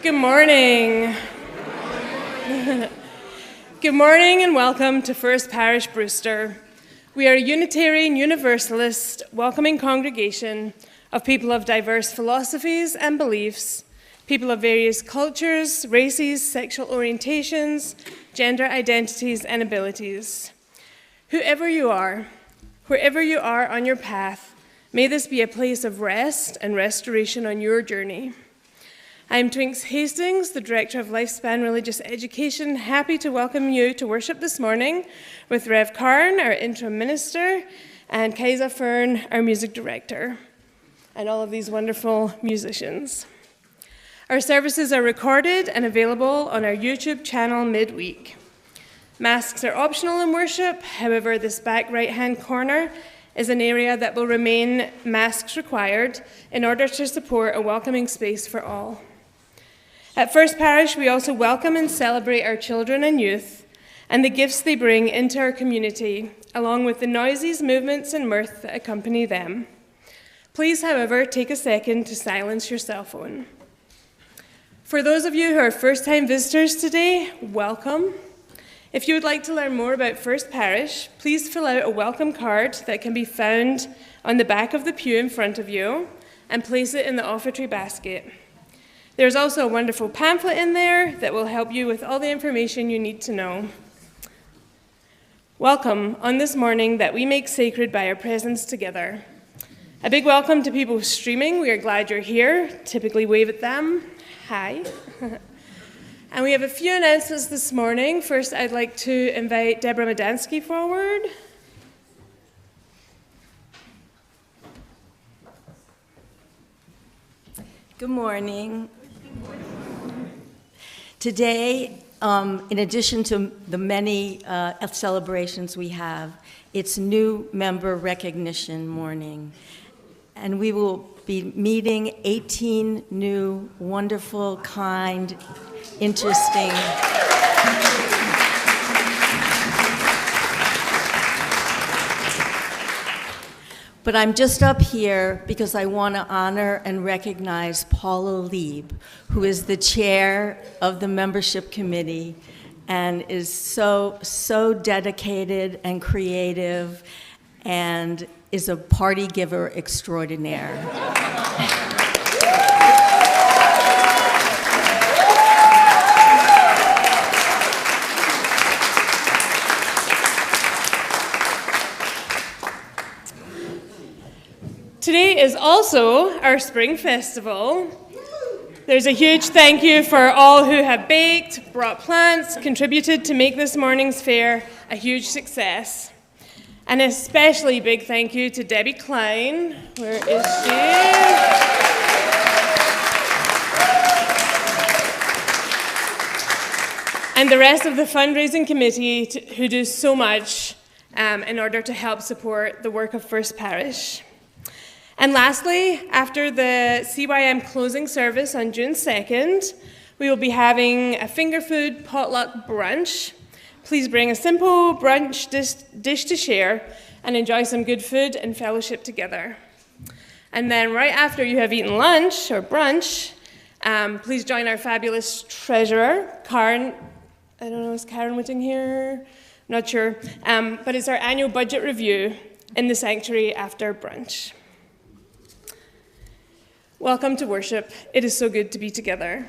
Good morning. Good morning and welcome to First Parish Brewster. We are a Unitarian Universalist welcoming congregation of people of diverse philosophies and beliefs, people of various cultures, races, sexual orientations, gender identities, and abilities. Whoever you are, wherever you are on your path, may this be a place of rest and restoration on your journey. I am Twinks Hastings, the Director of Lifespan Religious Education, happy to welcome you to worship this morning with Rev Karn, our interim minister, and Kaisa Fern, our music director, and all of these wonderful musicians. Our services are recorded and available on our YouTube channel midweek. Masks are optional in worship, however, this back right-hand corner is an area that will remain masks required in order to support a welcoming space for all. At First Parish, we also welcome and celebrate our children and youth and the gifts they bring into our community, along with the noises, movements, and mirth that accompany them. Please, however, take a second to silence your cell phone. For those of you who are first-time visitors today, welcome. If you would like to learn more about First Parish, please fill out a welcome card that can be found on the back of the pew in front of you and place it in the offertory basket. There's also a wonderful pamphlet in there that will help you with all the information you need to know. Welcome on this morning that we make sacred by our presence together. A big welcome to people streaming. We are glad you're here. Typically wave at them. Hi. And we have a few announcements this morning. First, I'd like to invite Deborah Madansky forward. Good morning. Today, in addition to the many celebrations we have, it's new member recognition morning. And we will be meeting 18 new, wonderful, kind, interesting. But I'm just up here because I want to honor and recognize Paula Lieb, who is the chair of the membership committee and is so dedicated and creative and is a party giver extraordinaire. Today is also our spring festival. There's a huge thank you for all who have baked, brought plants, contributed to make this morning's fair a huge success. An especially big thank you to Debbie Klein. Where is she? And the rest of the fundraising committee who do so much in order to help support the work of First Parish. And lastly, after the CYM closing service on June 2nd, we will be having a finger food potluck brunch. Please bring a simple brunch dish to share and enjoy some good food and fellowship together. And then right after you have eaten lunch or brunch, please join our fabulous treasurer, Karen. I don't know, is Karen Whitting here? Not sure. But it's our annual budget review in the sanctuary after brunch. Welcome to worship. It is so good to be together.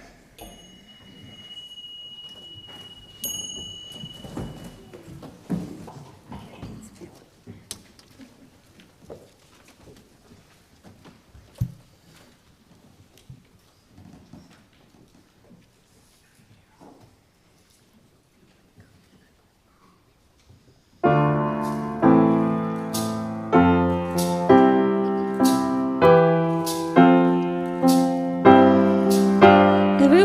There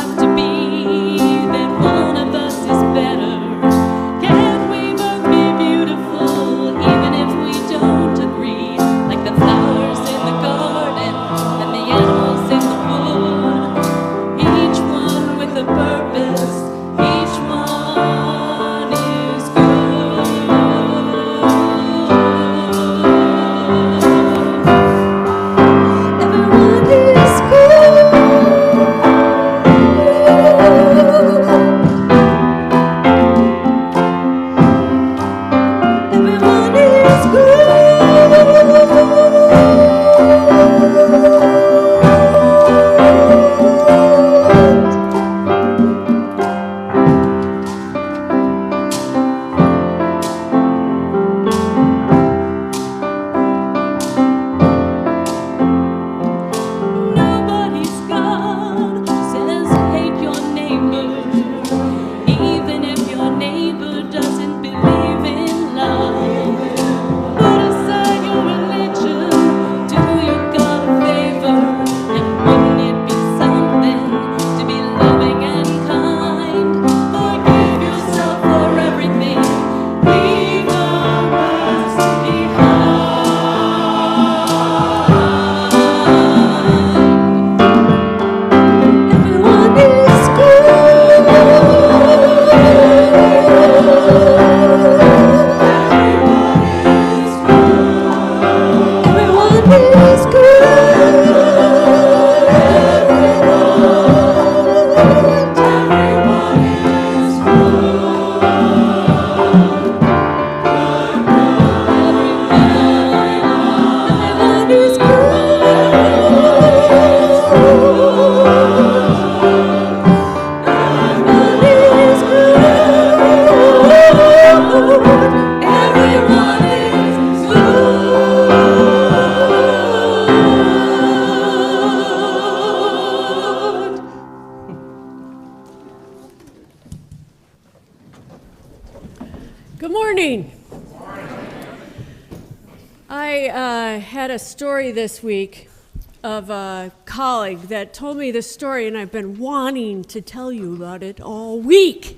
have to be that one of us is better? Can we both be beautiful even if we don't agree? Like the flowers in the garden and the animals in the wood, each one with a purpose, each one is good. Everyone is good. Everyone is good. Nobody's God says hate your neighbor, even if your neighbor doesn't believe in love. Put aside your religion, do your God a favor, and wouldn't it be something to be loving and kind? Forgive yourself for everything, leave the past behind. Everyone is good. Everyone is Good morning. I had a story this week of a colleague that told me this story, and I've been wanting to tell you about it all week.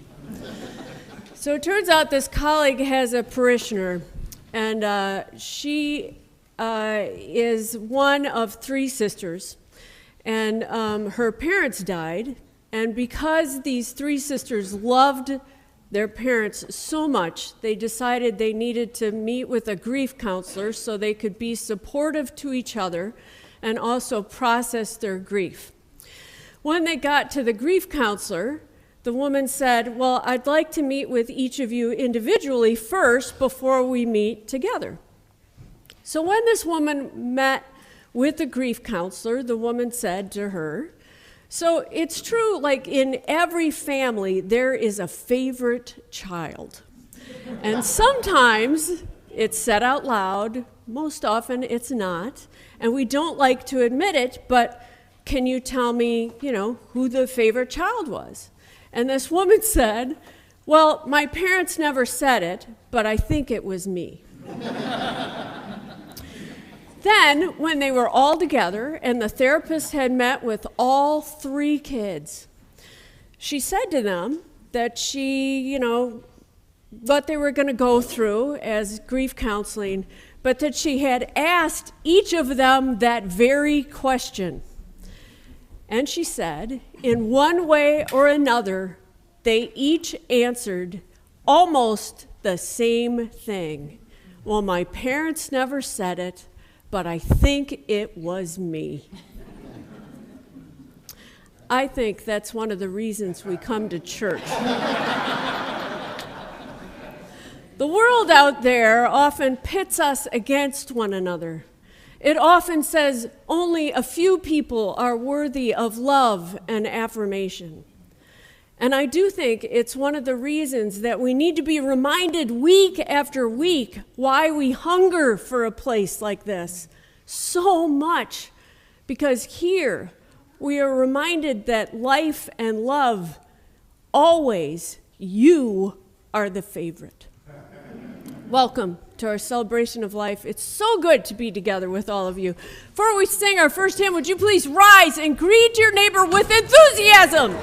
So it turns out this colleague has a parishioner, and she is one of 3 sisters, and her parents died, and because these 3 sisters loved their parents so much, they decided they needed to meet with a grief counselor so they could be supportive to each other and also process their grief. When they got to the grief counselor, the woman said, "Well, I'd like to meet with each of you individually first before we meet together." So when this woman met with the grief counselor, the woman said to her, "So it's true, like in every family, there is a favorite child. And sometimes it's said out loud, most often it's not, and we don't like to admit it, but can you tell me, who the favorite child was?" And this woman said, "Well, my parents never said it, but I think it was me." Then, when they were all together and the therapist had met with all 3 kids, she said to them that she, what they were going to go through as grief counseling, but that she had asked each of them that very question. And she said, in one way or another, they each answered almost the same thing. "Well, my parents never said it, but I think it was me." I think that's one of the reasons we come to church. The world out there often pits us against one another. It often says only a few people are worthy of love and affirmation. And I do think it's one of the reasons that we need to be reminded week after week why we hunger for a place like this so much. Because here we are reminded that life and love, always, you are the favorite. Welcome to our celebration of life. It's so good to be together with all of you. Before we sing our first hymn, would you please rise and greet your neighbor with enthusiasm?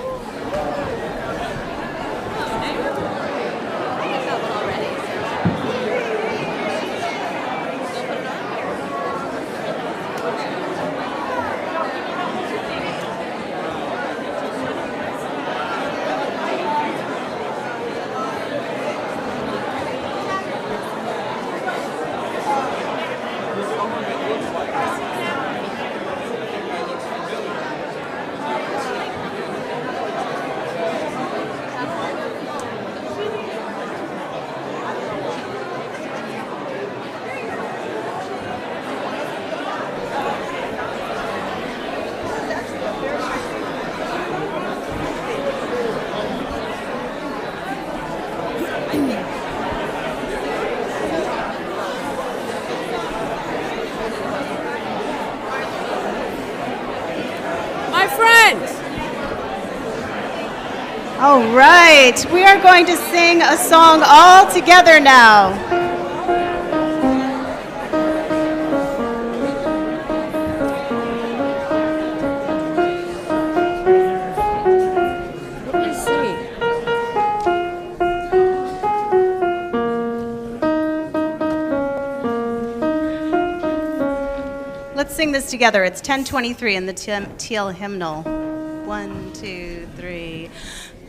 All right, we are going to sing a song all together now. Let's sing this together. It's 10:23 in the Teal hymnal. 1, 2, 3.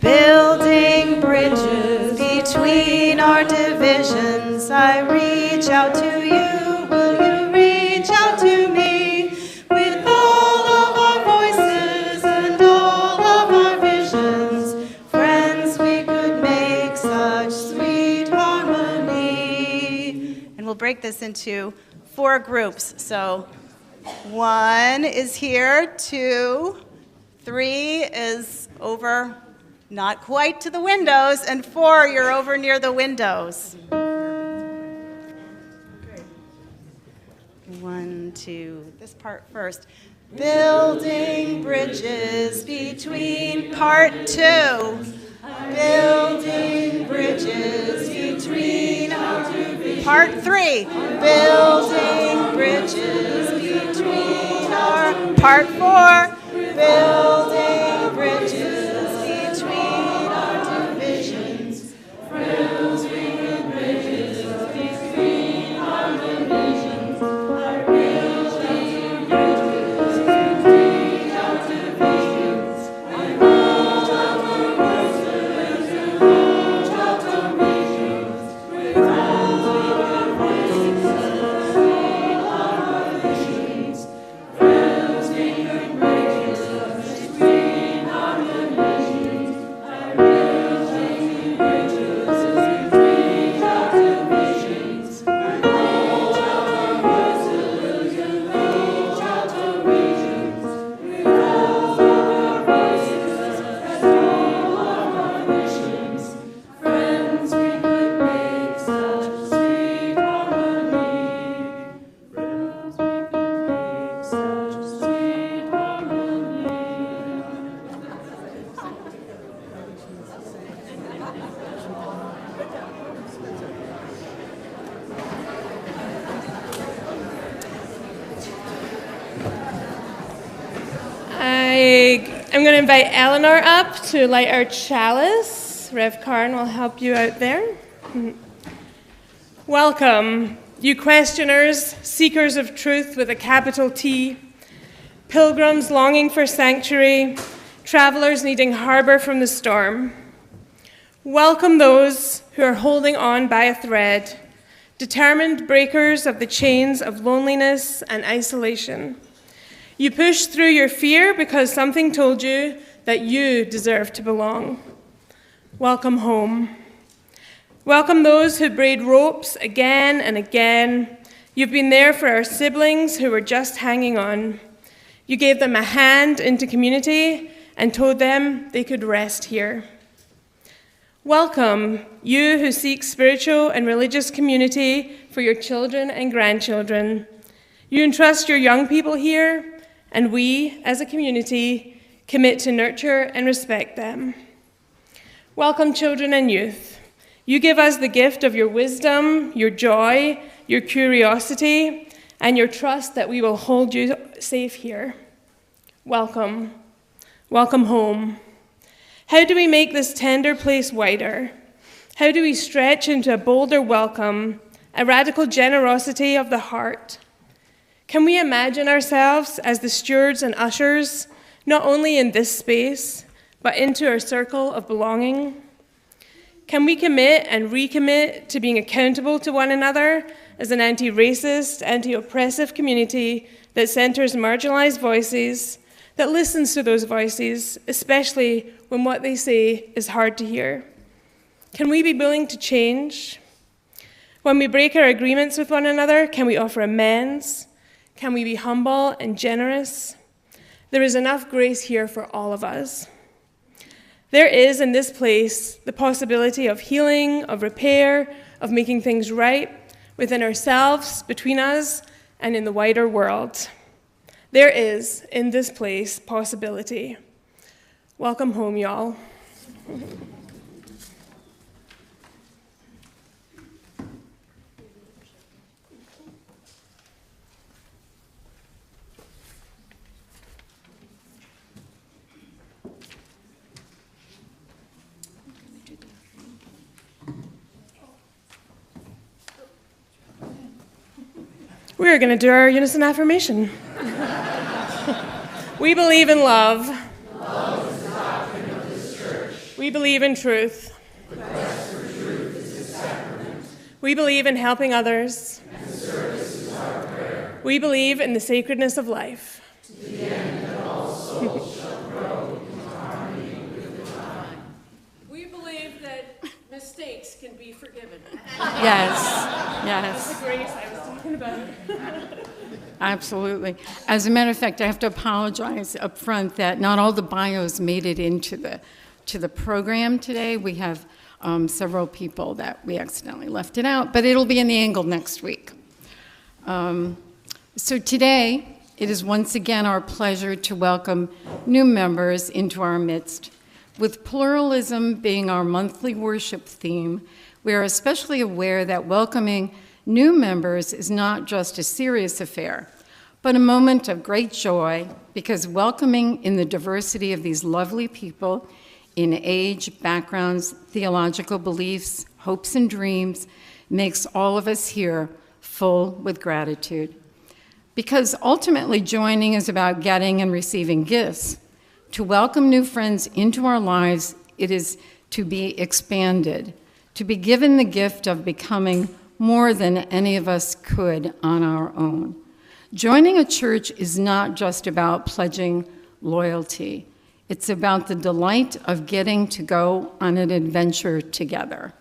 Building bridges between our divisions, I reach out to you. Will you reach out to me? With all of our voices and all of our visions, friends, we could make such sweet harmony. And we'll break this into 4 groups. So 1 is here, 2, 3 is over, not quite to the windows, and 4, you're over near the windows. 1, 2, this part first. Building bridges between, part 2. Building bridges between our divisions. Part 3. Building bridges between our, part 4. Building bridges between our divisions. Friends, we build bridges between our divisions. Our building bridges between our divisions. And all of our voices and all of our visions. With all of our voices and all of our visions. Friends, we build bridges between our divisions. Our building bridges between our divisions. And all of our voices and all of our visions. With all of our voices and all of our visions. Friends, we could make such sweet harmony. Friends, we could make such sweet harmony. I'm going to invite Eleanor up to light our chalice. Rev Karn will help you out there. Welcome, you questioners, seekers of truth with a capital T, pilgrims longing for sanctuary, travelers needing harbor from the storm. Welcome those who are holding on by a thread, determined breakers of the chains of loneliness and isolation. You push through your fear because something told you that you deserve to belong. Welcome home. Welcome those who braid ropes again and again. You've been there for our siblings who were just hanging on. You gave them a hand into community and told them they could rest here. Welcome, you who seek spiritual and religious community for your children and grandchildren. You entrust your young people here, and we, as a community, commit to nurture and respect them. Welcome, children and youth. You give us the gift of your wisdom, your joy, your curiosity, and your trust that we will hold you safe here. Welcome. Welcome home. How do we make this tender place wider? How do we stretch into a bolder welcome, a radical generosity of the heart? Can we imagine ourselves as the stewards and ushers, not only in this space, but into our circle of belonging? Can we commit and recommit to being accountable to one another as an anti-racist, anti-oppressive community that centers marginalized voices, that listens to those voices, especially when what they say is hard to hear? Can we be willing to change? When we break our agreements with one another, can we offer amends? Can we be humble and generous? There is enough grace here for all of us. There is, in this place, the possibility of healing, of repair, of making things right within ourselves, between us, and in the wider world. There is, in this place, possibility. Welcome home, y'all. We're going to do our unison affirmation. We believe in love. Love is the doctrine of this church. We believe in truth. The quest for truth is its sacrament. We believe in helping others. And service is our prayer. We believe in the sacredness of life. To the end that all souls shall grow in harmony with the divine. We believe that mistakes can be forgiven. Yes, yes. The grace I was talking about. Absolutely. As a matter of fact, I have to apologize up front that not all the bios made it into the program today. We have several people that we accidentally left it out, but it'll be in the angle next week. So today, it is once again our pleasure to welcome new members into our midst. With pluralism being our monthly worship theme, we are especially aware that welcoming new members is not just a serious affair, but a moment of great joy, because welcoming in the diversity of these lovely people in age, backgrounds, theological beliefs, hopes, and dreams makes all of us here full with gratitude. Because ultimately joining is about getting and receiving gifts. To welcome new friends into our lives, it is to be expanded, to be given the gift of becoming more than any of us could on our own. Joining a church is not just about pledging loyalty. It's about the delight of getting to go on an adventure together.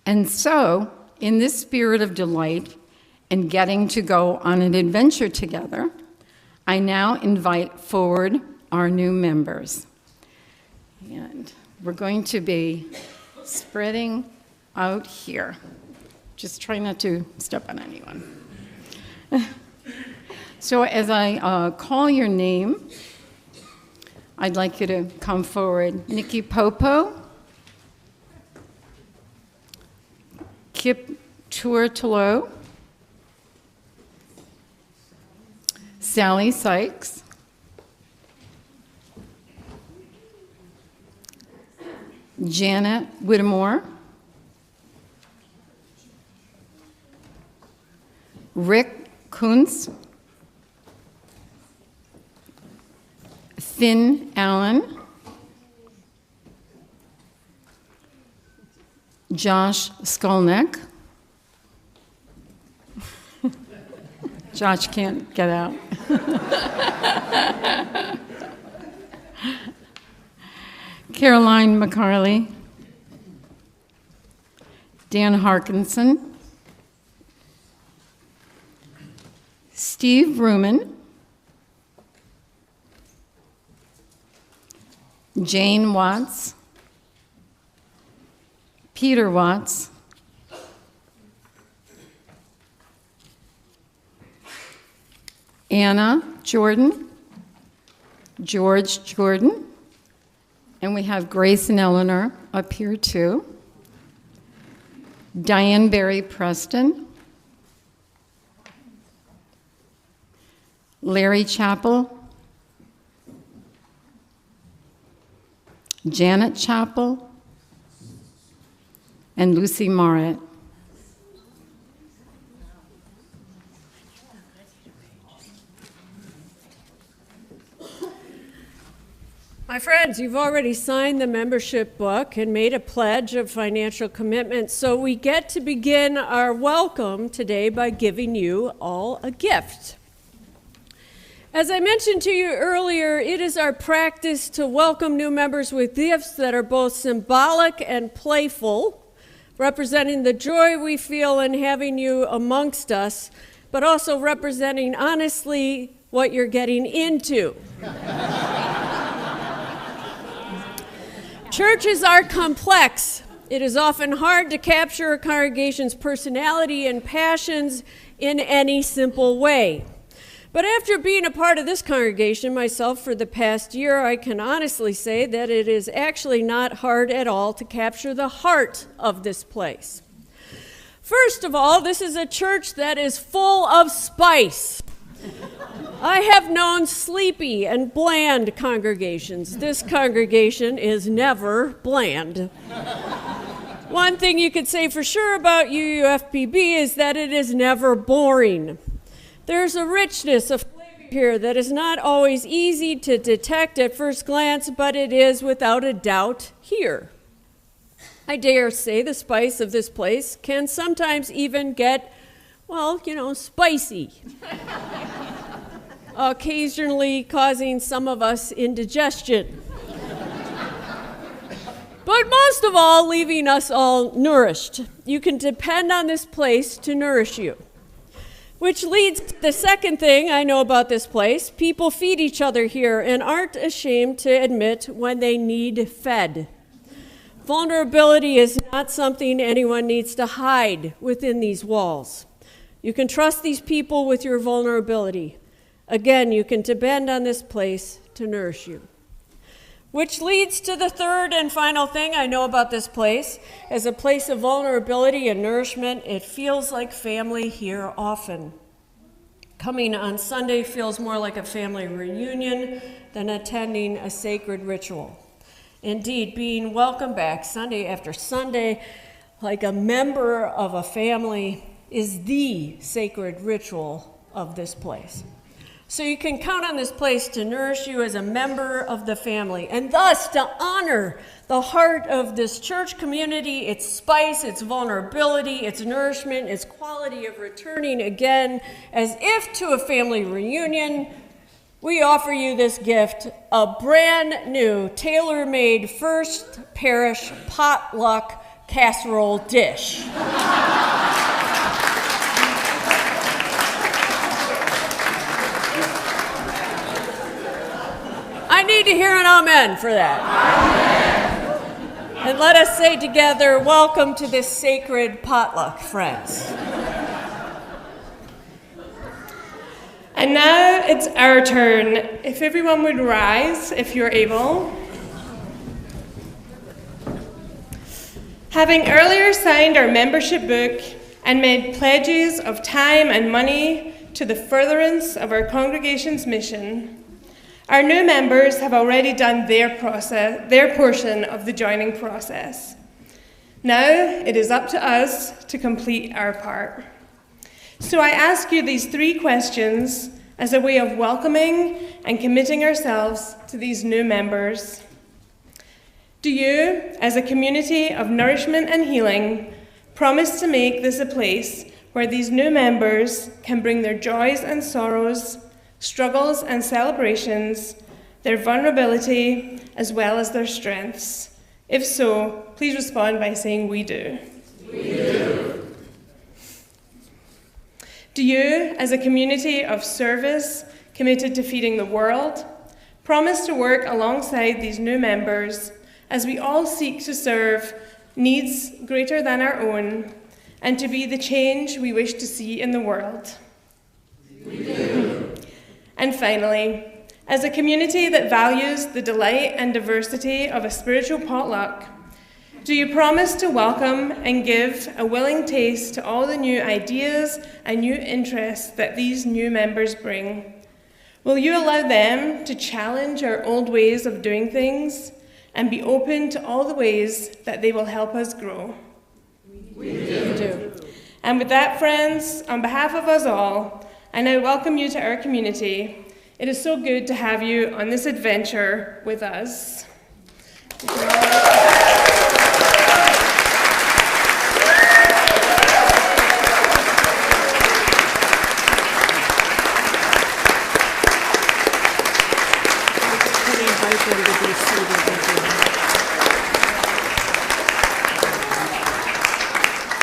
And so, in this spirit of delight and getting to go on an adventure together, I now invite forward our new members. And we're going to be spreading out here. Just try not to step on anyone. So as I call your name, I'd like you to come forward. Nikki Popo, Kip Tuertelo, Sally Sykes, Janet Whittemore, Rick Kuntz, Finn Allen, Josh Skolnick. Josh can't get out. Caroline McCarley, Dan Harkinson, Steve Ruman, Jane Watts, Peter Watts, Anna Jordan, George Jordan, and we have Grace and Eleanor up here too, Diane Berry Preston, Larry Chappell, Janet Chappell, and Lucy Morat. My friends, you've already signed the membership book and made a pledge of financial commitment, so we get to begin our welcome today by giving you all a gift. As I mentioned to you earlier, it is our practice to welcome new members with gifts that are both symbolic and playful, representing the joy we feel in having you amongst us, but also representing honestly what you're getting into. Churches are complex. It is often hard to capture a congregation's personality and passions in any simple way. But after being a part of this congregation myself for the past year, I can honestly say that it is actually not hard at all to capture the heart of this place. First of all, this is a church that is full of spice. I have known sleepy and bland congregations. This congregation is never bland. One thing you could say for sure about UUFPB is that it is never boring. There's a richness of flavor here that is not always easy to detect at first glance, but it is without a doubt here. I dare say the spice of this place can sometimes even get, well, spicy, occasionally causing some of us indigestion. But most of all, leaving us all nourished. You can depend on this place to nourish you. Which leads to the second thing I know about this place. People feed each other here and aren't ashamed to admit when they need fed. Vulnerability is not something anyone needs to hide within these walls. You can trust these people with your vulnerability. Again, you can depend on this place to nourish you. Which leads to the third and final thing I know about this place. As a place of vulnerability and nourishment, it feels like family here often. Coming on Sunday feels more like a family reunion than attending a sacred ritual. Indeed, being welcomed back Sunday after Sunday, like a member of a family, is the sacred ritual of this place. So you can count on this place to nourish you as a member of the family, and thus to honor the heart of this church community, its spice, its vulnerability, its nourishment, its quality of returning again, as if to a family reunion. We offer you this gift, a brand new, tailor-made First Parish potluck casserole dish. I need to hear an amen for that. Amen. And let us say together, welcome to this sacred potluck, friends. And now it's our turn. If everyone would rise, if you're able. Having earlier signed our membership book and made pledges of time and money to the furtherance of our congregation's mission, our new members have already done their portion of the joining process. Now it is up to us to complete our part. So I ask you these three questions as a way of welcoming and committing ourselves to these new members. Do you, as a community of nourishment and healing, promise to make this a place where these new members can bring their joys and sorrows, struggles and celebrations, their vulnerability, as well as their strengths? If so, please respond by saying, "We do." We do. Do you, as a community of service committed to feeding the world, promise to work alongside these new members as we all seek to serve needs greater than our own and to be the change we wish to see in the world? We do. And finally, as a community that values the delight and diversity of a spiritual potluck, do you promise to welcome and give a willing taste to all the new ideas and new interests that these new members bring? Will you allow them to challenge our old ways of doing things and be open to all the ways that they will help us grow? We do. And with that, friends, on behalf of us all, I now welcome you to our community. It is so good to have you on this adventure with us.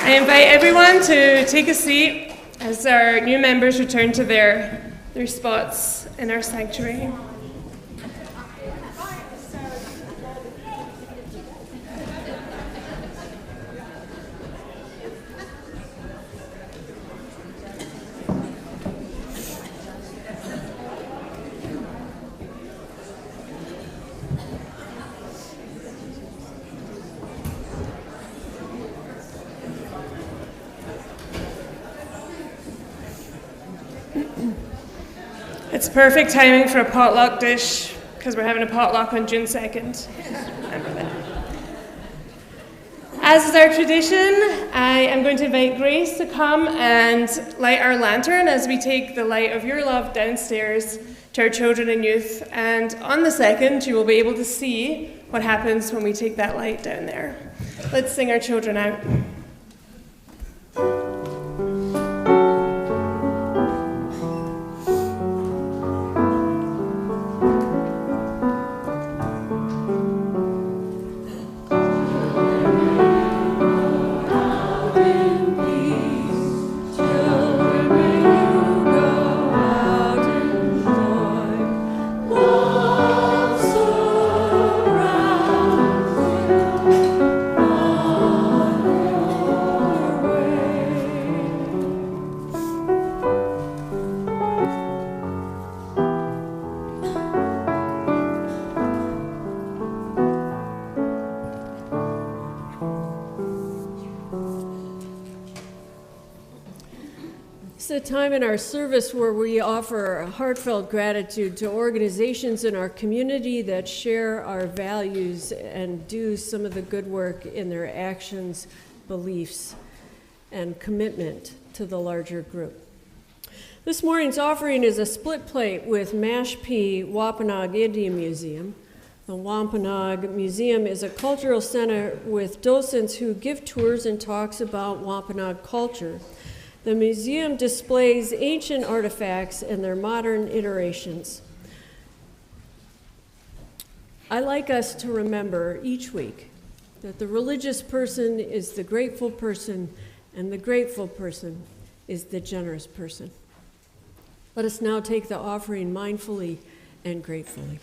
I invite everyone to take a seat as our new members return to their spots in our sanctuary. It's perfect timing for a potluck dish, because we're having a potluck on June 2nd. Remember that. As is our tradition, I am going to invite Grace to come and light our lantern as we take the light of your love downstairs to our children and youth. And on the 2nd, you will be able to see what happens when we take that light down there. Let's sing our children out. It's a time in our service where we offer heartfelt gratitude to organizations in our community that share our values and do some of the good work in their actions, beliefs, and commitment to the larger group. This morning's offering is a split plate with Mashpee Wampanoag Indian Museum. The Wampanoag Museum is a cultural center with docents who give tours and talks about Wampanoag culture. The museum displays ancient artifacts and their modern iterations. I like us to remember each week that the religious person is the grateful person, and the grateful person is the generous person. Let us now take the offering mindfully and gratefully.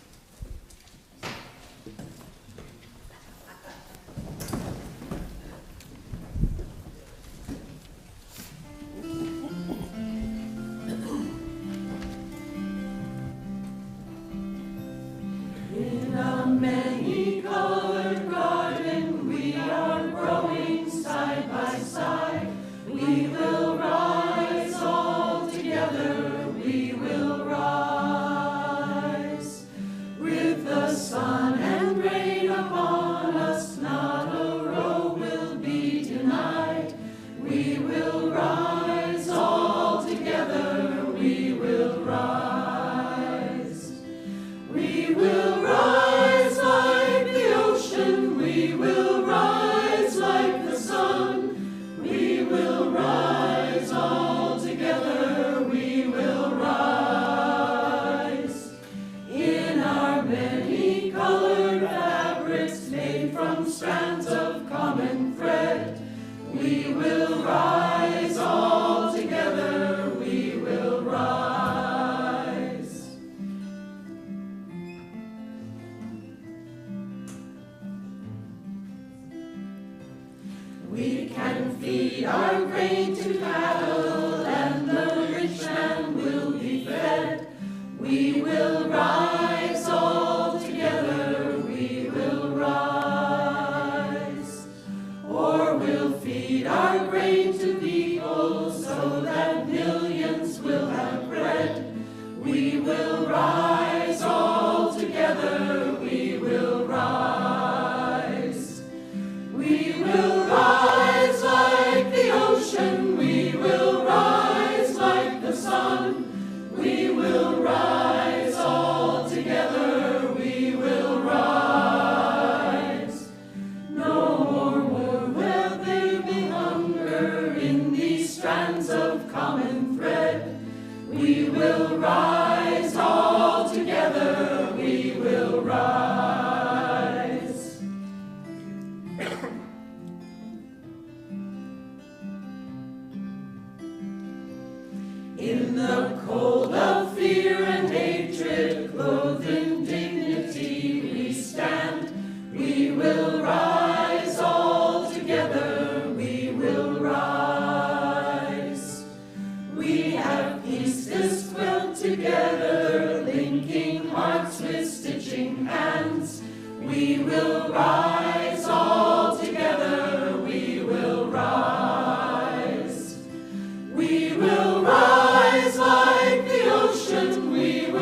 Many-colored garden, we are growing side by side. We will rise all together, we will rise. With the sun and rain upon us, not a row will be denied. We will rise all together, we will rise. We will rise like the ocean, we will rise like the sun. We will rise all together, we will rise. In our many-colored fabrics made from strands of common thread, we will rise all together, we will rise. We can feed our grain to cattle, and the rich man will be fed. We will rise all together, we will rise. Or we'll feed our grain to people so that millions will have bread. We will rise all together, we will rise. We will rise like the ocean, we will rise like the sun. We will rise all together, we will rise. No more will there be hunger in these strands of common thread. We will rise all together, we will rise. In the cold of fear and hatred, clothed in dignity we stand. We will rise all together, we will rise. We have peace this quilt together, linking hearts with stitching hands. We will rise all together, we will rise. We will rise like the ocean, we will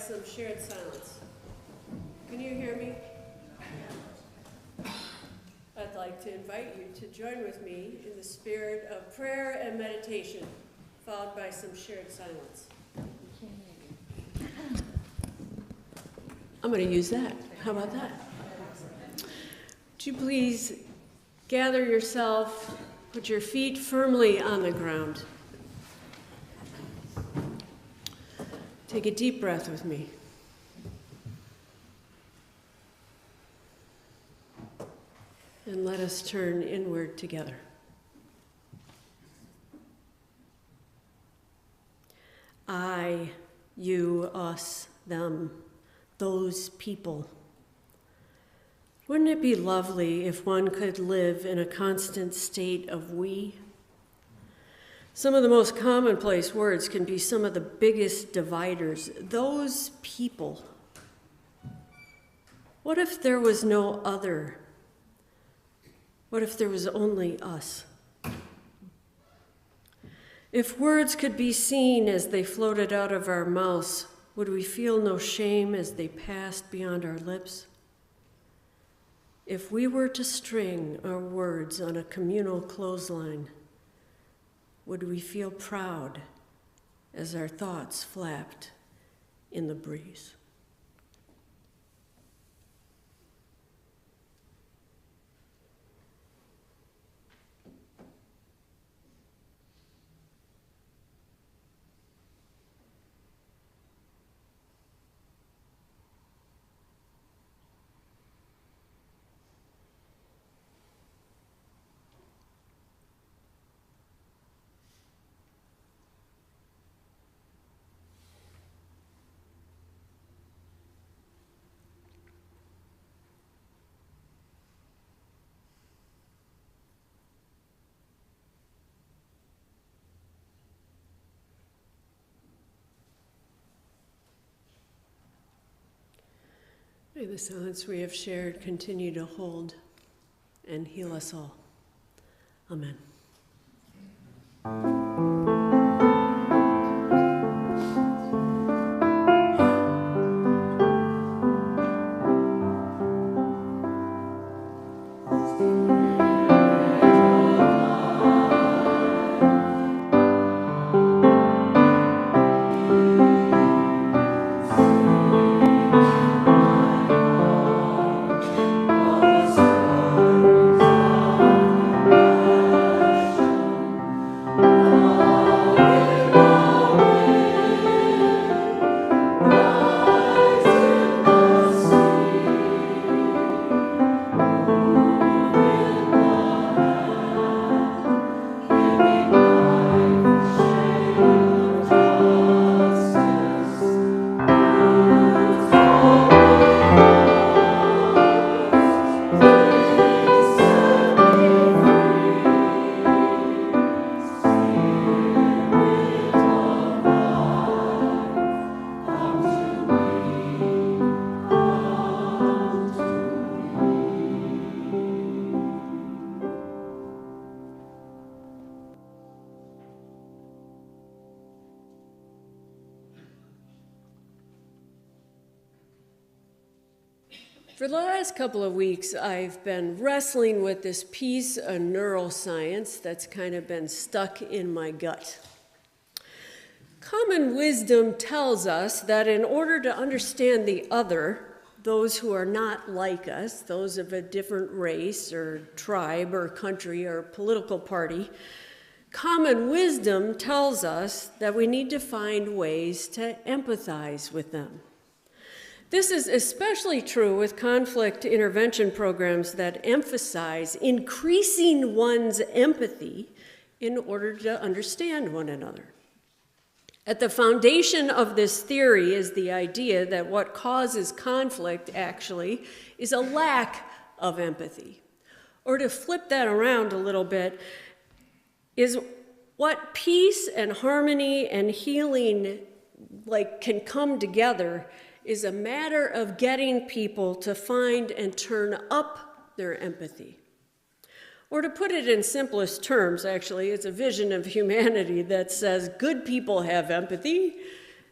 some shared silence. Can you hear me? I'd like to invite you to join with me in the spirit of prayer and meditation, followed by some shared silence. I'm going to use that. How about that? Would you please gather yourself, put your feet firmly on the ground. Take a deep breath with me. And let us turn inward together. I, you, us, them, those people. Wouldn't it be lovely if one could live in a constant state of we? Some of the most commonplace words can be some of the biggest dividers. Those people. What if there was no other? What if there was only us? If words could be seen as they floated out of our mouths, would we feel no shame as they passed beyond our lips? If we were to string our words on a communal clothesline, would we feel proud as our thoughts flapped in the breeze? May the silence we have shared continue to hold and heal us all. Amen. For the last couple of weeks, I've been wrestling with this piece of neuroscience that's kind of been stuck in my gut. Common wisdom tells us that in order to understand the other, those who are not like us, those of a different race or tribe or country or political party, common wisdom tells us that we need to find ways to empathize with them. This is especially true with conflict intervention programs that emphasize increasing one's empathy in order to understand one another. At the foundation of this theory is the idea that what causes conflict actually is a lack of empathy. Or to flip that around a little bit, is what peace and harmony and healing can come together is a matter of getting people to find and turn up their empathy. Or to put it in simplest terms, actually, it's a vision of humanity that says good people have empathy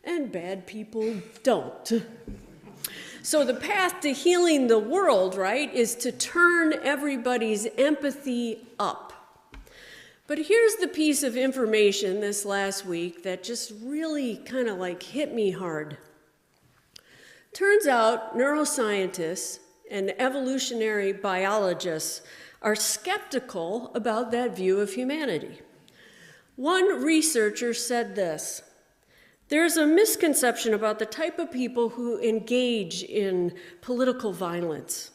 and bad people don't. So the path to healing the world, right, is to turn everybody's empathy up. But here's the piece of information this last week that just really kind of like hit me hard. Turns out neuroscientists and evolutionary biologists are skeptical about that view of humanity. One researcher said this: "There's a misconception about the type of people who engage in political violence.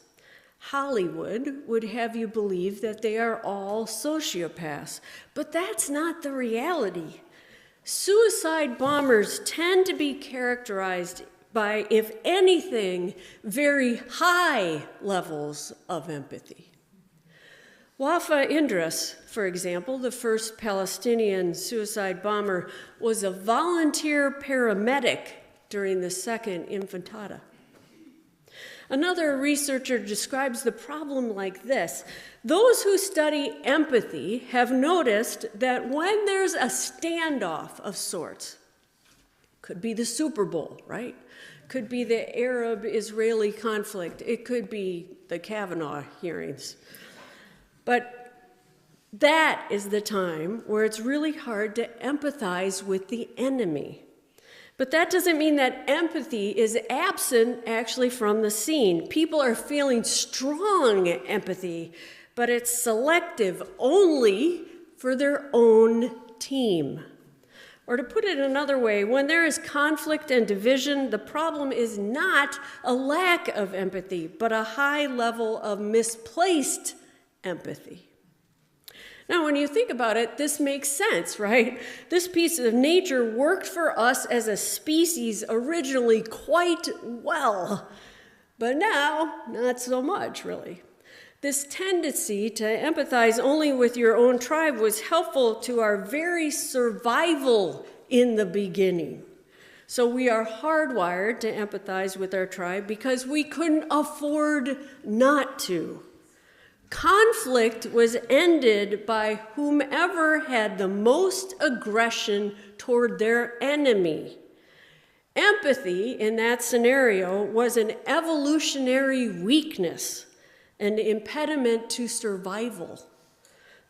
Hollywood would have you believe that they are all sociopaths, but that's not the reality. Suicide bombers tend to be characterized by, if anything, very high levels of empathy." Wafa Idris, for example, the first Palestinian suicide bomber, was a volunteer paramedic during the Second Intifada. Another researcher describes the problem like this: "Those who study empathy have noticed that when there's a standoff of sorts, could be the Super Bowl, right? Could be the Arab-Israeli conflict. It could be the Kavanaugh hearings. But that is the time where it's really hard to empathize with the enemy. But that doesn't mean that empathy is absent actually from the scene. People are feeling strong empathy, but it's selective only for their own team. Or to put it another way, when there is conflict and division, the problem is not a lack of empathy, but a high level of misplaced empathy." Now, when you think about it, this makes sense, right? This piece of nature worked for us as a species originally quite well, but now, not so much, really. This tendency to empathize only with your own tribe was helpful to our very survival in the beginning. So we are hardwired to empathize with our tribe because we couldn't afford not to. Conflict was ended by whomever had the most aggression toward their enemy. Empathy in that scenario was an evolutionary weakness, an impediment to survival.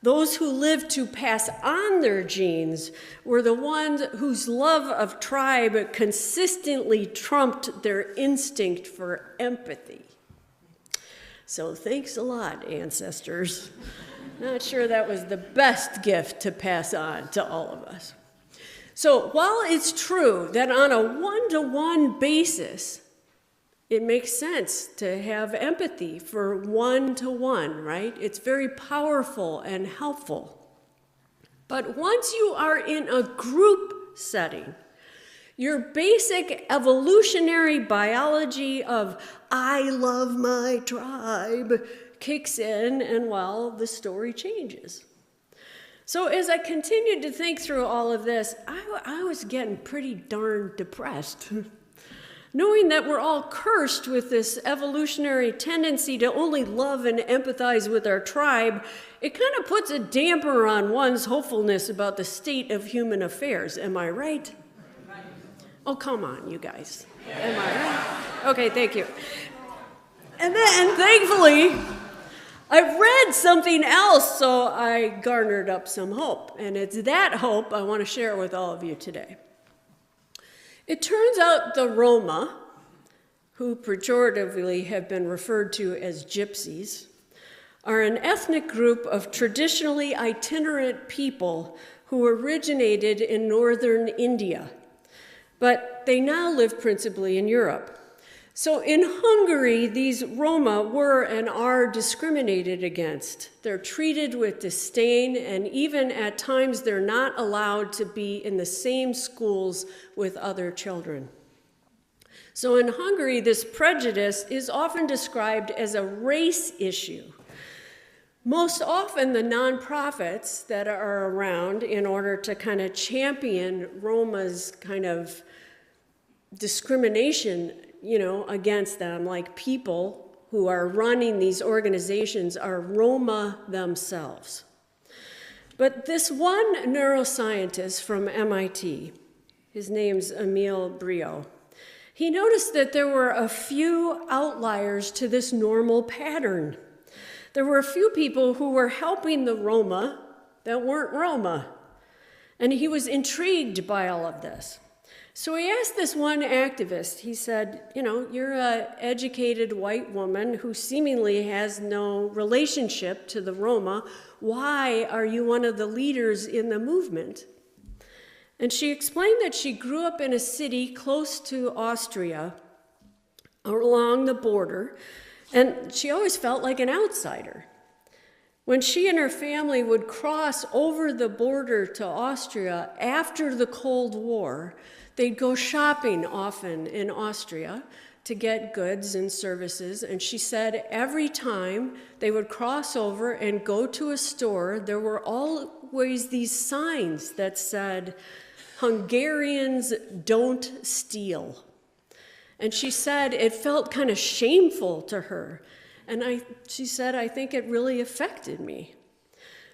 Those who lived to pass on their genes were the ones whose love of tribe consistently trumped their instinct for empathy. So thanks a lot, ancestors. Not sure that was the best gift to pass on to all of us. So while it's true that on a one-to-one basis, it makes sense to have empathy for one-to-one, right? It's very powerful and helpful. But once you are in a group setting, your basic evolutionary biology of "I love my tribe" kicks in, and well, the story changes. So as I continued to think through all of this, I was getting pretty darn depressed. Knowing that we're all cursed with this evolutionary tendency to only love and empathize with our tribe, it kind of puts a damper on one's hopefulness about the state of human affairs. Am I right? Oh, come on, you guys. Am I right? Okay, thank you. And then, thankfully, I read something else, so I garnered up some hope. And it's that hope I want to share with all of you today. It turns out the Roma, who pejoratively have been referred to as gypsies, are an ethnic group of traditionally itinerant people who originated in northern India, but they now live principally in Europe. So in Hungary, these Roma were and are discriminated against. They're treated with disdain, and even at times they're not allowed to be in the same schools with other children. So in Hungary, this prejudice is often described as a race issue. Most often, the nonprofits that are around in order to kind of champion Roma's kind of discrimination, against them, like people who are running these organizations are Roma themselves. But this one neuroscientist from MIT His name's Emile Brio. He noticed that there were a few outliers to this normal pattern. There were a few people who were helping the Roma that weren't Roma, and he was intrigued by all of this. So he asked this one activist, he said, you're an educated white woman who seemingly has no relationship to the Roma. Why are you one of the leaders in the movement? And she explained that she grew up in a city close to Austria, along the border, and she always felt like an outsider. When she and her family would cross over the border to Austria after the Cold War, they'd go shopping often in Austria to get goods and services. And she said every time they would cross over and go to a store, there were always these signs that said, "Hungarians don't steal." And she said it felt kind of shameful to her. And she said, I think it really affected me.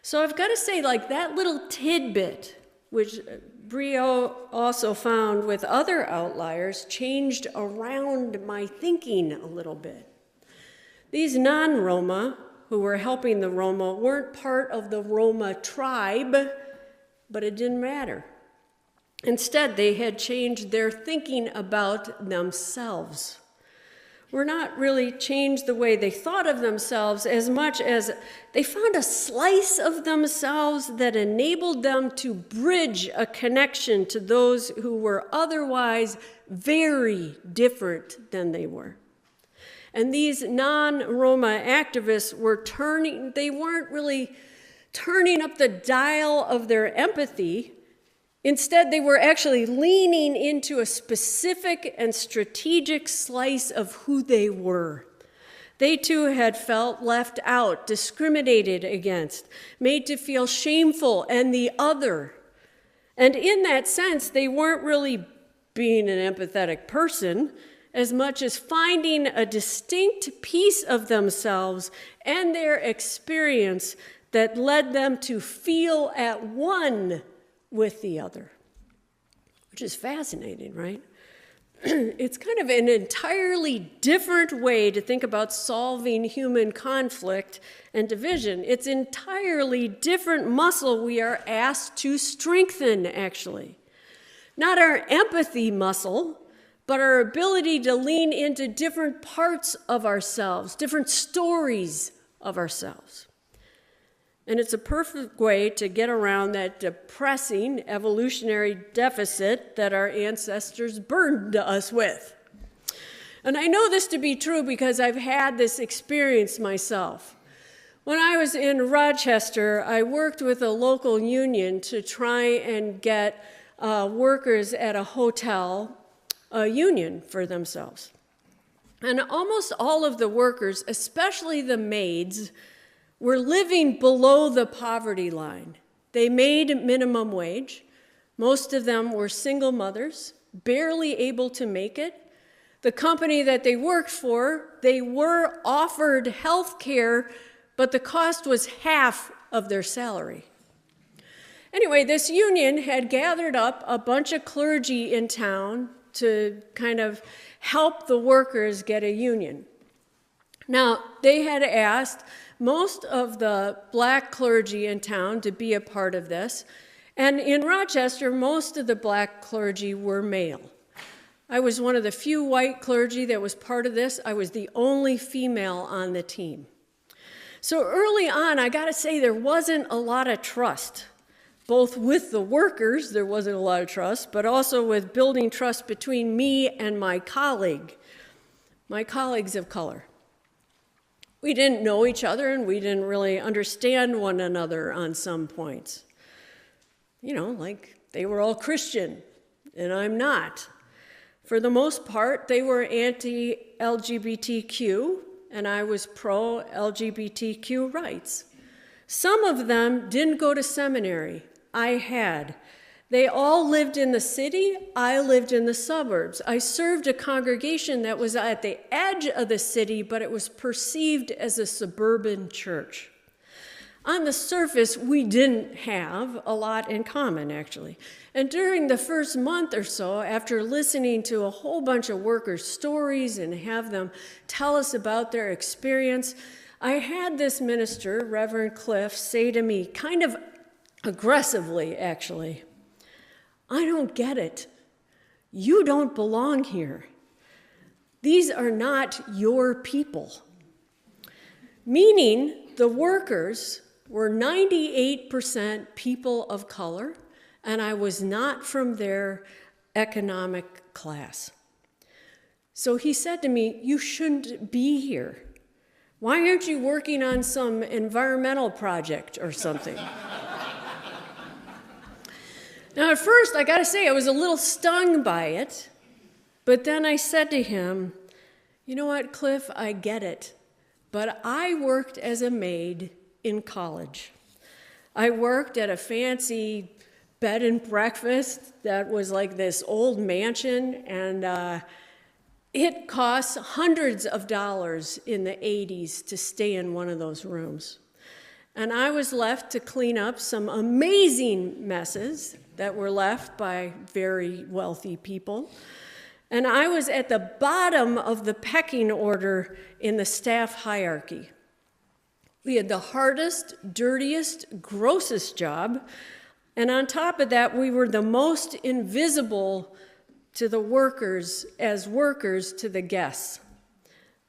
So I've got to say, that little tidbit, which Brio also found with other outliers, changed around my thinking a little bit. These non-Roma who were helping the Roma weren't part of the Roma tribe, but it didn't matter. Instead, they had changed their thinking about themselves. Were not really changed the way they thought of themselves as much as they found a slice of themselves that enabled them to bridge a connection to those who were otherwise very different than they were. And these non-Roma activists they weren't really turning up the dial of their empathy. Instead, they were actually leaning into a specific and strategic slice of who they were. They too had felt left out, discriminated against, made to feel shameful and the other. And in that sense, they weren't really being an empathetic person as much as finding a distinct piece of themselves and their experience that led them to feel at one with the other, which is fascinating, right? It's kind of an entirely different way to think about solving human conflict and division. It's an entirely different muscle we are asked to strengthen, actually. Not our empathy muscle, but our ability to lean into different parts of ourselves, different stories of ourselves. And it's a perfect way to get around that depressing evolutionary deficit that our ancestors burdened us with. And I know this to be true because I've had this experience myself. When I was in Rochester, I worked with a local union to try and get workers at a hotel a union for themselves. And almost all of the workers, especially the maids, were living below the poverty line. They made minimum wage. Most of them were single mothers, barely able to make it. The company that they worked for, they were offered health care, but the cost was half of their salary. Anyway, this union had gathered up a bunch of clergy in town to kind of help the workers get a union. Now, they had asked most of the black clergy in town to be a part of this, and in Rochester, most of the black clergy were male. I was one of the few white clergy that was part of this. I was the only female on the team. So early on, I gotta say, there wasn't a lot of trust. Both with the workers, there wasn't a lot of trust, but also with building trust between me and my colleagues of color. We didn't know each other, and we didn't really understand one another on some points. Like they were all Christian, and I'm not. For the most part, they were anti-LGBTQ, and I was pro-LGBTQ rights. Some of them didn't go to seminary. I had. They all lived in the city. I lived in the suburbs. I served a congregation that was at the edge of the city, but it was perceived as a suburban church. On the surface, we didn't have a lot in common, actually. And during the first month or so, after listening to a whole bunch of workers' stories and have them tell us about their experience, I had this minister, Reverend Cliff, say to me, kind of aggressively, actually, "I don't get it. You don't belong here. These are not your people." Meaning the workers were 98% people of color, and I was not from their economic class. So he said to me, "You shouldn't be here. Why aren't you working on some environmental project or something?" Now, at first, I gotta say, I was a little stung by it, but then I said to him, "You know what, Cliff, I get it, but I worked as a maid in college. I worked at a fancy bed and breakfast that was like this old mansion, and it cost hundreds of dollars in the 80s to stay in one of those rooms. And I was left to clean up some amazing messes that were left by very wealthy people. And I was at the bottom of the pecking order in the staff hierarchy. We had the hardest, dirtiest, grossest job. And on top of that, we were the most invisible to the workers as workers to the guests.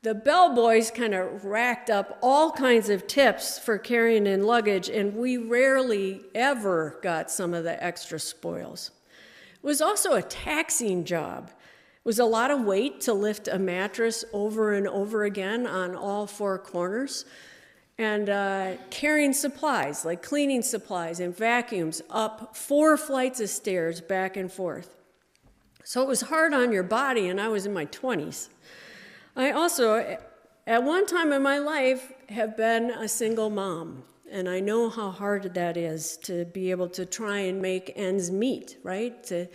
The bellboys kind of racked up all kinds of tips for carrying in luggage, and we rarely ever got some of the extra spoils. It was also a taxing job. It was a lot of weight to lift a mattress over and over again on all four corners, and carrying supplies, like cleaning supplies and vacuums, up 4 flights of stairs back and forth. So it was hard on your body, and I was in my 20s. I also, at one time in my life, have been a single mom, and I know how hard that is to be able to try and make ends meet, right? To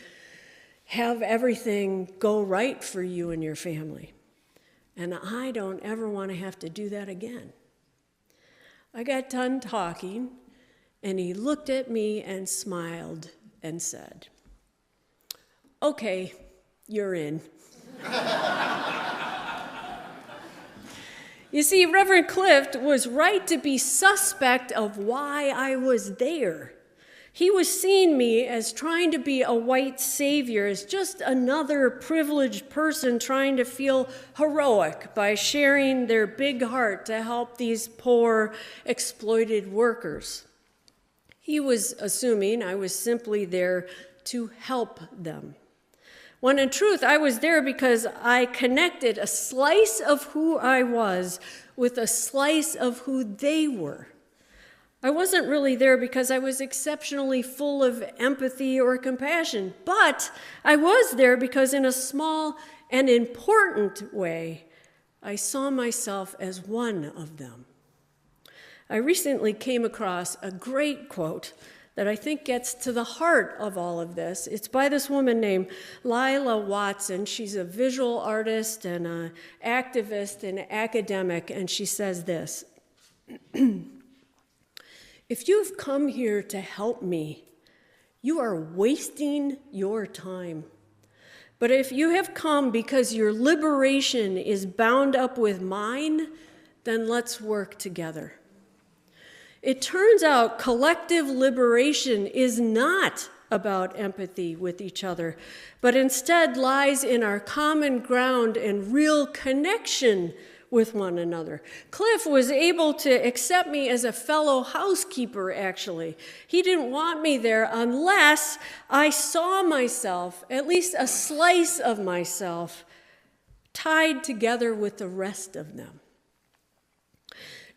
have everything go right for you and your family. And I don't ever want to have to do that again. I got done talking, and he looked at me and smiled and said, "Okay, you're in." You see, Reverend Clift was right to be suspect of why I was there. He was seeing me as trying to be a white savior, as just another privileged person trying to feel heroic by sharing their big heart to help these poor, exploited workers. He was assuming I was simply there to help them, when in truth, I was there because I connected a slice of who I was with a slice of who they were. I wasn't really there because I was exceptionally full of empathy or compassion, but I was there because in a small and important way, I saw myself as one of them. I recently came across a great quote that I think gets to the heart of all of this. It's by this woman named Lila Watson. She's a visual artist and an activist and academic, and she says this: "If you've come here to help me, you are wasting your time. But if you have come because your liberation is bound up with mine, then let's work together." It turns out collective liberation is not about empathy with each other, but instead lies in our common ground and real connection with one another. Cliff was able to accept me as a fellow housekeeper, actually. He didn't want me there unless I saw myself, at least a slice of myself, tied together with the rest of them.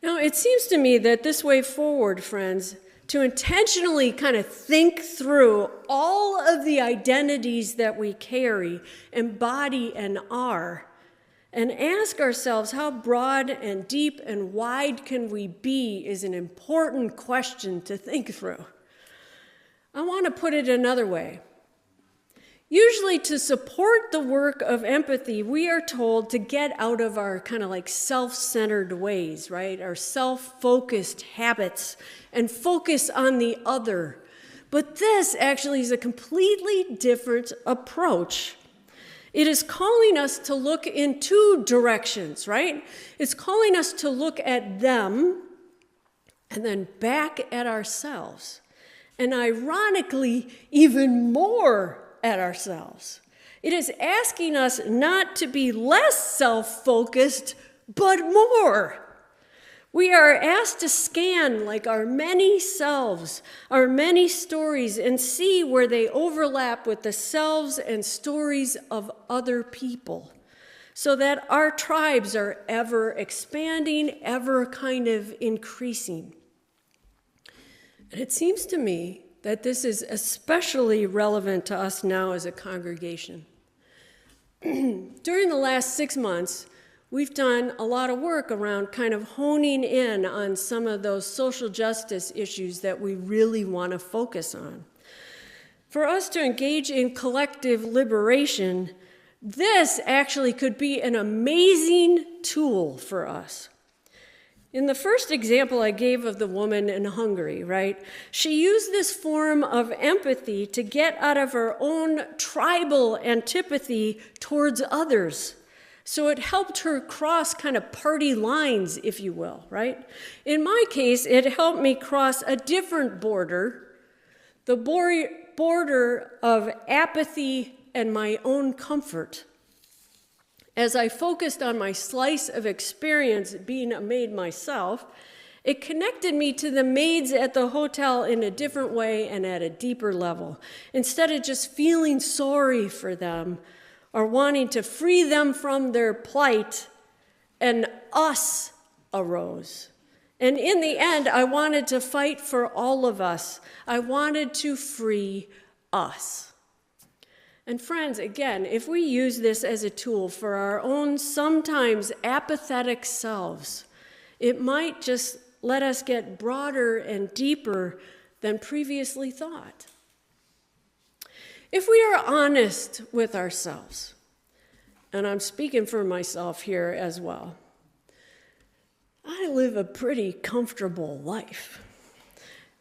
Now, it seems to me that this way forward, friends, to intentionally kind of think through all of the identities that we carry, embody, and are, and ask ourselves how broad and deep and wide can we be is an important question to think through. I want to put it another way. Usually to support the work of empathy, we are told to get out of our kind of like self-centered ways, right? Our self-focused habits and focus on the other. But this actually is a completely different approach. It is calling us to look in two directions, right? It's calling us to look at them and then back at ourselves. And ironically, even more at ourselves. It is asking us not to be less self-focused, but more. We are asked to scan like our many selves, our many stories, and see where they overlap with the selves and stories of other people, so that our tribes are ever expanding, ever kind of increasing. And it seems to me that this is especially relevant to us now as a congregation. During the last 6 months, we've done a lot of work around kind of honing in on some of those social justice issues that we really want to focus on. For us to engage in collective liberation, this actually could be an amazing tool for us. In the first example I gave of the woman in Hungary, right, she used this form of empathy to get out of her own tribal antipathy towards others. So it helped her cross kind of party lines, if you will, right? In my case, it helped me cross a different border, the border of apathy and my own comfort. As I focused on my slice of experience being a maid myself, it connected me to the maids at the hotel in a different way and at a deeper level. Instead of just feeling sorry for them or wanting to free them from their plight, an us arose. And in the end, I wanted to fight for all of us. I wanted to free us. And friends, again, if we use this as a tool for our own sometimes apathetic selves, it might just let us get broader and deeper than previously thought. If we are honest with ourselves, and I'm speaking for myself here as well, I live a pretty comfortable life.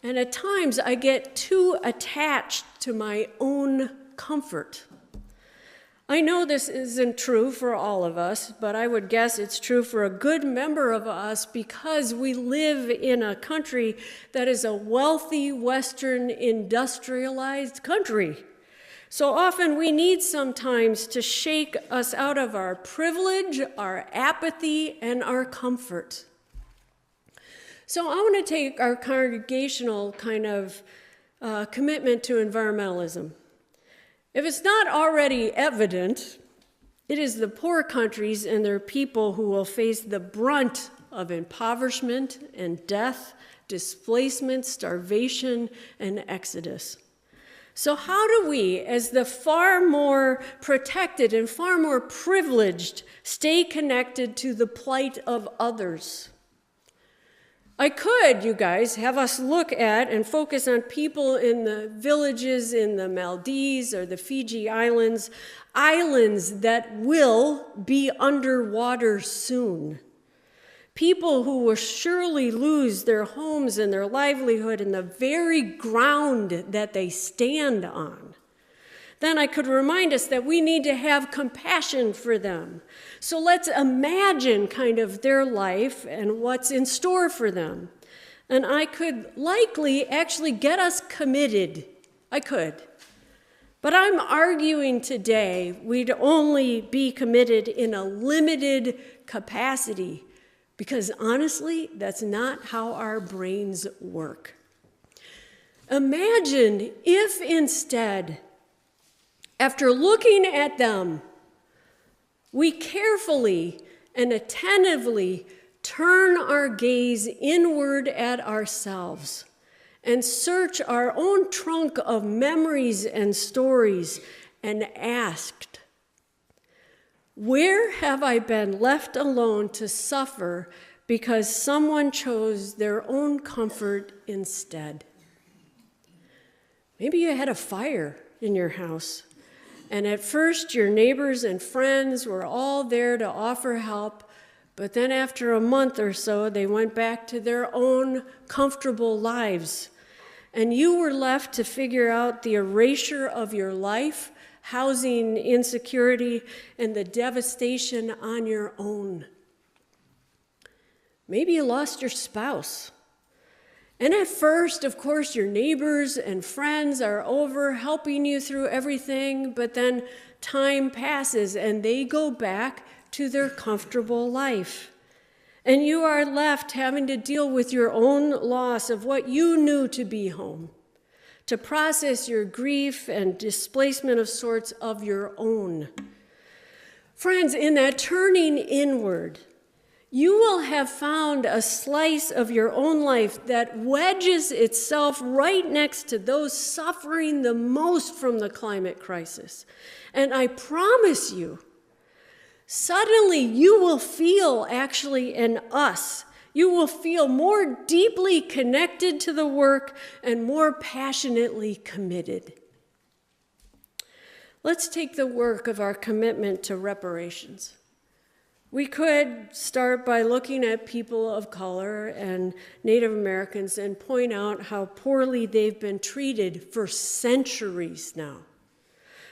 And at times I get too attached to my own comfort. I know this isn't true for all of us, but I would guess it's true for a good number of us because we live in a country that is a wealthy, Western, industrialized country. So often we need sometimes to shake us out of our privilege, our apathy, and our comfort. So I want to take our congregational kind of commitment to environmentalism. If it's not already evident, it is the poor countries and their people who will face the brunt of impoverishment and death, displacement, starvation, and exodus. So how do we, as the far more protected and far more privileged, stay connected to the plight of others? I could, you guys, have us look at and focus on people in the villages in the Maldives or the Fiji Islands, islands that will be underwater soon. People who will surely lose their homes and their livelihood and the very ground that they stand on. Then I could remind us that we need to have compassion for them. So let's imagine kind of their life and what's in store for them. And I could likely actually get us committed. I could. But I'm arguing today we'd only be committed in a limited capacity because honestly, that's not how our brains work. Imagine if instead, after looking at them, we carefully and attentively turn our gaze inward at ourselves and search our own trunk of memories and stories and asked, where have I been left alone to suffer because someone chose their own comfort instead? Maybe you had a fire in your house. And at first, your neighbors and friends were all there to offer help, but then after a month or so, they went back to their own comfortable lives. And you were left to figure out the erasure of your life, housing insecurity, and the devastation on your own. Maybe you lost your spouse. And at first, of course, your neighbors and friends are over helping you through everything, but then time passes and they go back to their comfortable life. And you are left having to deal with your own loss of what you knew to be home, to process your grief and displacement of sorts of your own. Friends, in that turning inward, you will have found a slice of your own life that wedges itself right next to those suffering the most from the climate crisis. And I promise you, suddenly you will feel actually an us. You will feel more deeply connected to the work and more passionately committed. Let's take the work of our commitment to reparations. We could start by looking at people of color and Native Americans and point out how poorly they've been treated for centuries now.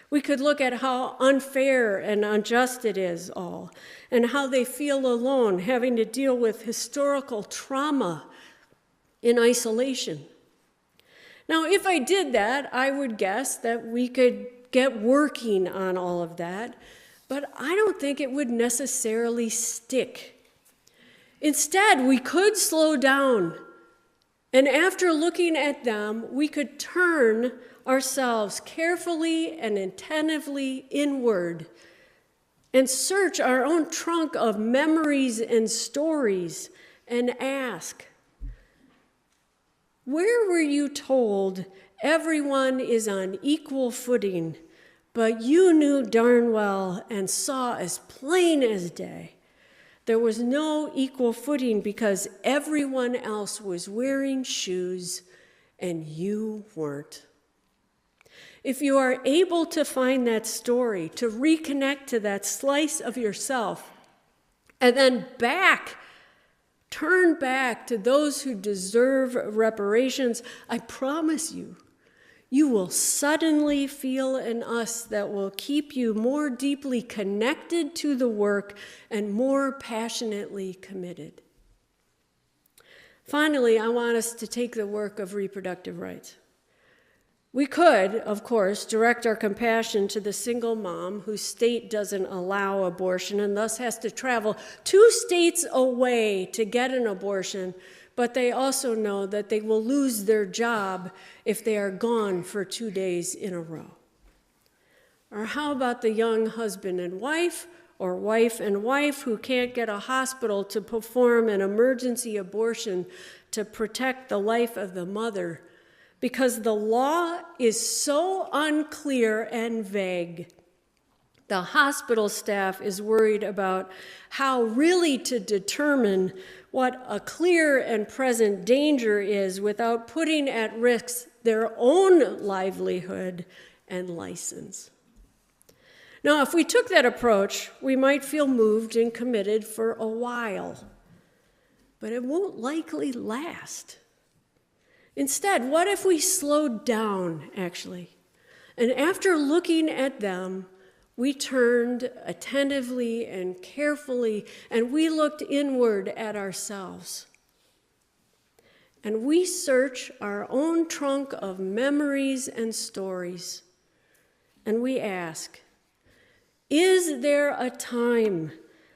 We could look at how unfair and unjust it is all, and how they feel alone, having to deal with historical trauma in isolation. Now, if I did that, I would guess that we could get working on all of that, but I don't think it would necessarily stick. Instead, we could slow down, and after looking at them, we could turn ourselves carefully and attentively inward and search our own trunk of memories and stories and ask, where were you told everyone is on equal footing, but you knew darn well and saw as plain as day there was no equal footing because everyone else was wearing shoes and you weren't? If you are able to find that story, to reconnect to that slice of yourself, and then turn back to those who deserve reparations, I promise you, you will suddenly feel an us that will keep you more deeply connected to the work and more passionately committed. Finally, I want us to take the work of reproductive rights. We could, of course, direct our compassion to the single mom whose state doesn't allow abortion and thus has to travel 2 states away to get an abortion, but they also know that they will lose their job if they are gone for 2 days in a row. Or how about the young husband and wife, or wife and wife who can't get a hospital to perform an emergency abortion to protect the life of the mother, because the law is so unclear and vague. The hospital staff is worried about how really to determine what a clear and present danger is without putting at risk their own livelihood and license. Now, if we took that approach, we might feel moved and committed for a while, but it won't likely last. Instead, what if we slowed down, actually? And after looking at them, we turned attentively and carefully, and we looked inward at ourselves. And we search our own trunk of memories and stories, and we ask, is there a time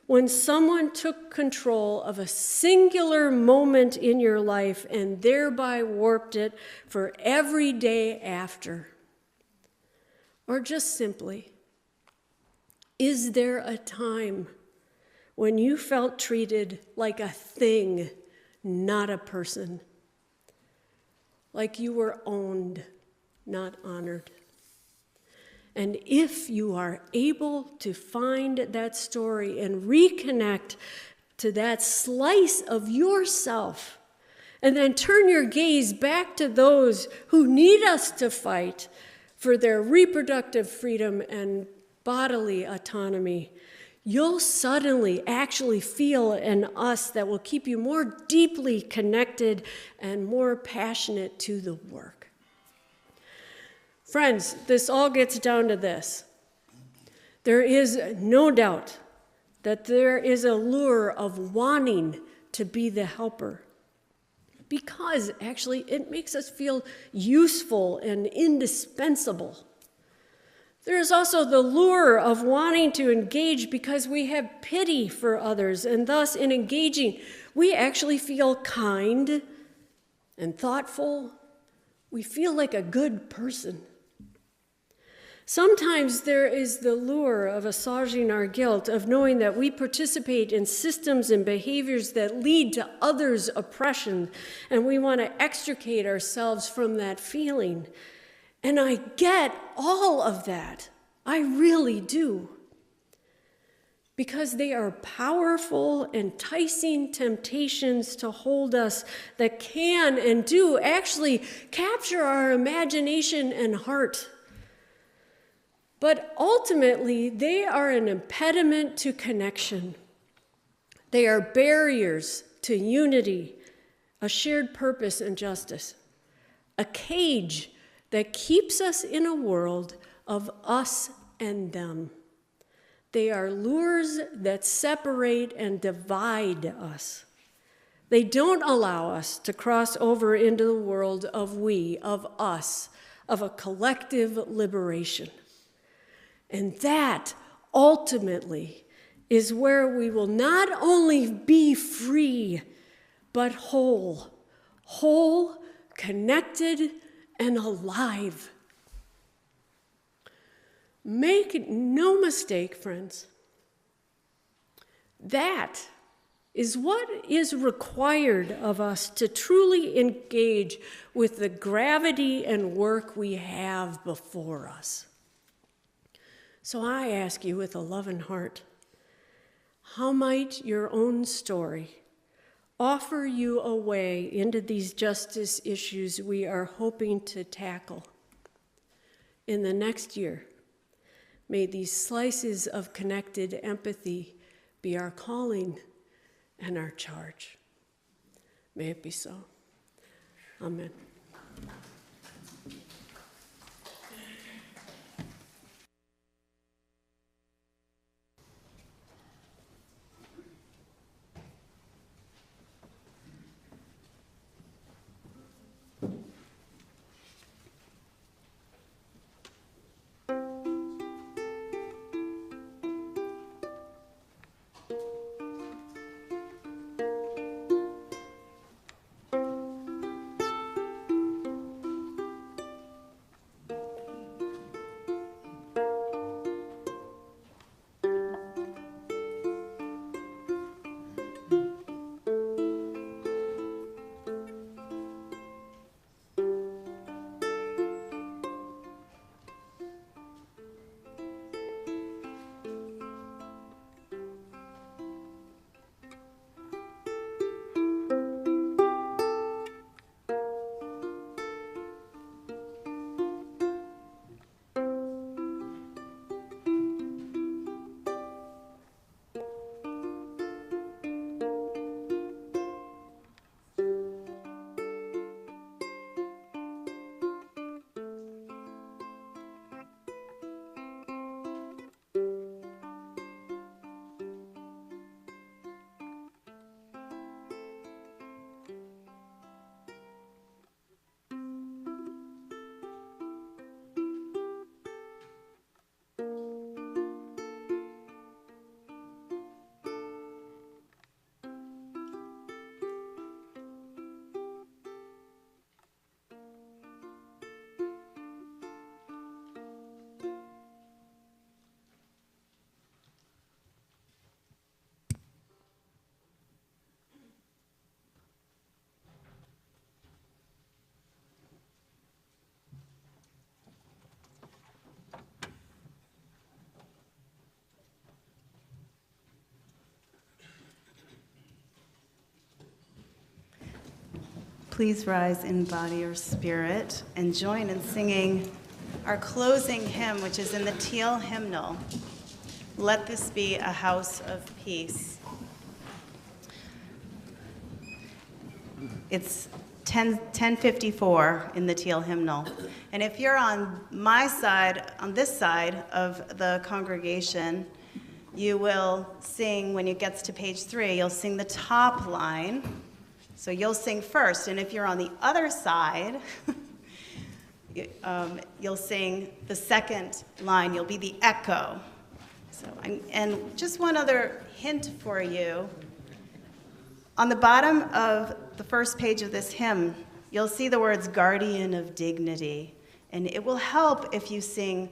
when someone took control of a singular moment in your life and thereby warped it for every day after? Or just simply, is there a time when you felt treated like a thing, not a person? Like you were owned, not honored? And if you are able to find that story and reconnect to that slice of yourself, and then turn your gaze back to those who need us to fight for their reproductive freedom and bodily autonomy, you'll suddenly actually feel in us that will keep you more deeply connected and more passionate to the work. Friends, this all gets down to this. There is no doubt that there is a lure of wanting to be the helper, because actually it makes us feel useful and indispensable. There is also the lure of wanting to engage because we have pity for others, and thus in engaging, we actually feel kind and thoughtful. We feel like a good person. Sometimes there is the lure of assuaging our guilt, of knowing that we participate in systems and behaviors that lead to others' oppression, and we want to extricate ourselves from that feeling. And I get all of that. I really do. Because they are powerful, enticing temptations to hold us that can and do actually capture our imagination and heart. But ultimately, they are an impediment to connection. They are barriers to unity, a shared purpose and justice, a cage that keeps us in a world of us and them. They are lures that separate and divide us. They don't allow us to cross over into the world of we, of us, of a collective liberation. And that, ultimately, is where we will not only be free, but whole, connected, and alive. Make no mistake, friends. That is what is required of us to truly engage with the gravity and work we have before us. So I ask you with a loving heart, how might your own story offer you a way into these justice issues we are hoping to tackle? In the next year, may these slices of connected empathy be our calling and our charge. May it be so. Amen. Please rise in body or spirit and join in singing our closing hymn, which is in the teal hymnal, Let This Be a House of Peace. It's 1054 in the teal hymnal. And if you're on my side, on this side of the congregation, you will sing, when it gets to page 3, you'll sing the top line. So you'll sing first, and if you're on the other side, you'll sing the second line. You'll be the echo. And just one other hint for you. On the bottom of the first page of this hymn, you'll see the words guardian of dignity. And it will help if you sing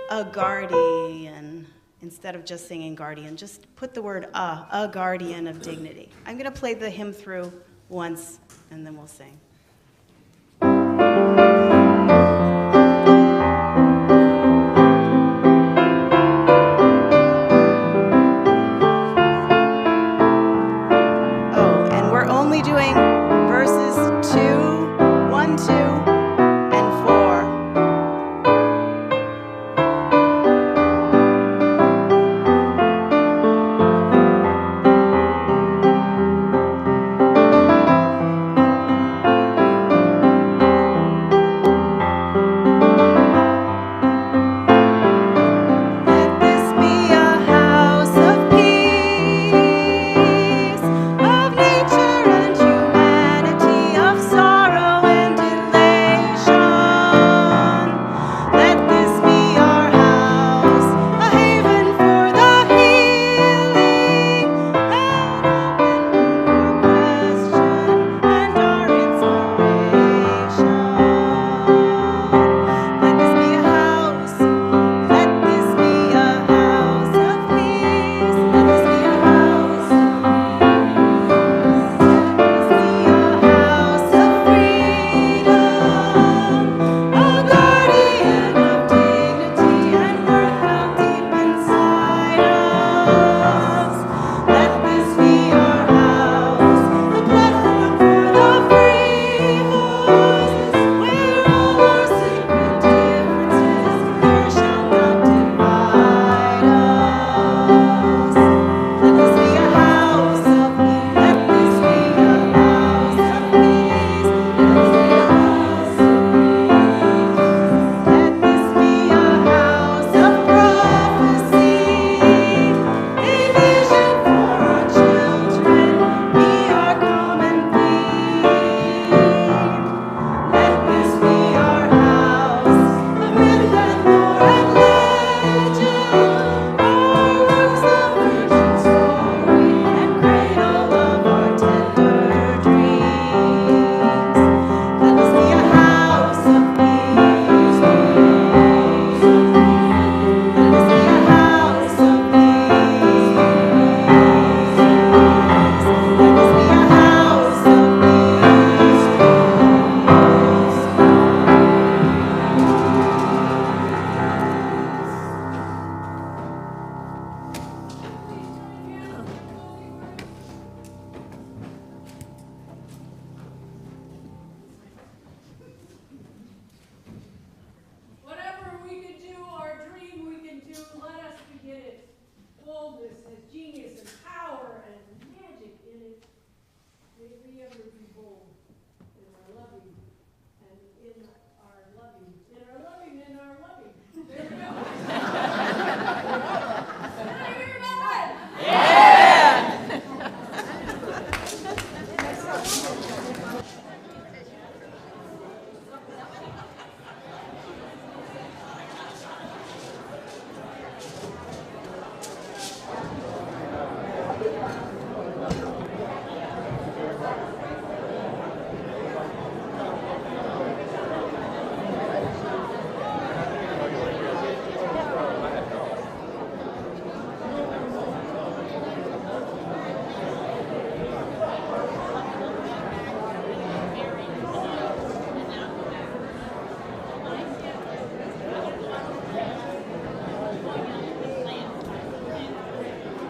a guardian instead of just singing guardian. Just put the word a guardian of dignity. I'm going to play the hymn through once, and then we'll sing.